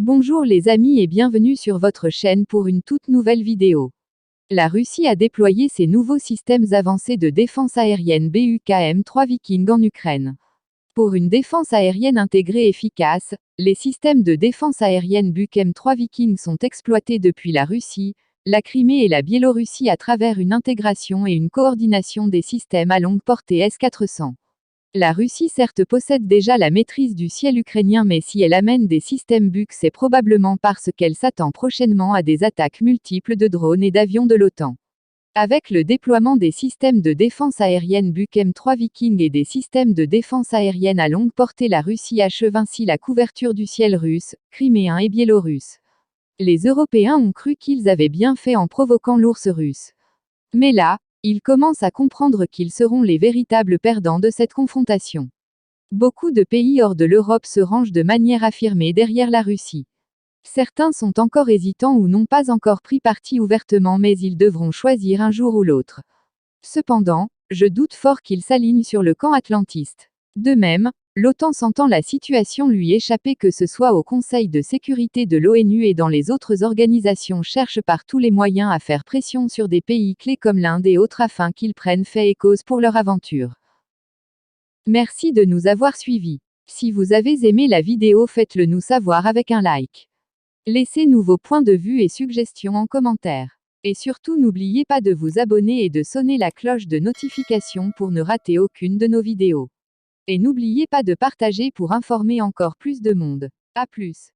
Bonjour les amis et bienvenue sur votre chaîne pour une toute nouvelle vidéo. La Russie a déployé ses nouveaux systèmes avancés de défense aérienne BUKM-3 Viking en Ukraine. Pour une défense aérienne intégrée efficace, les systèmes de défense aérienne BUKM-3 Viking sont exploités depuis la Russie, la Crimée et la Biélorussie à travers une intégration et une coordination des systèmes à longue portée S-400. La Russie certes possède déjà la maîtrise du ciel ukrainien, mais si elle amène des systèmes BUK, c'est probablement parce qu'elle s'attend prochainement à des attaques multiples de drones et d'avions de l'OTAN. Avec le déploiement des systèmes de défense aérienne BUK-M3 Viking et des systèmes de défense aérienne à longue portée, la Russie achève ainsi la couverture du ciel russe, criméen et biélorusse. Les Européens ont cru qu'ils avaient bien fait en provoquant l'ours russe. Mais là, ils commencent à comprendre qu'ils seront les véritables perdants de cette confrontation. Beaucoup de pays hors de l'Europe se rangent de manière affirmée derrière la Russie. Certains sont encore hésitants ou n'ont pas encore pris parti ouvertement, mais ils devront choisir un jour ou l'autre. Cependant, je doute fort qu'ils s'alignent sur le camp atlantiste. De même, l'OTAN sentant la situation lui échapper, que ce soit au Conseil de sécurité de l'ONU et dans les autres organisations, cherche par tous les moyens à faire pression sur des pays clés comme l'Inde et autres afin qu'ils prennent fait et cause pour leur aventure. Merci de nous avoir suivis. Si vous avez aimé la vidéo, faites-le nous savoir avec un like. Laissez-nous vos points de vue et suggestions en commentaire. Et surtout n'oubliez pas de vous abonner et de sonner la cloche de notification pour ne rater aucune de nos vidéos. Et n'oubliez pas de partager pour informer encore plus de monde. À plus.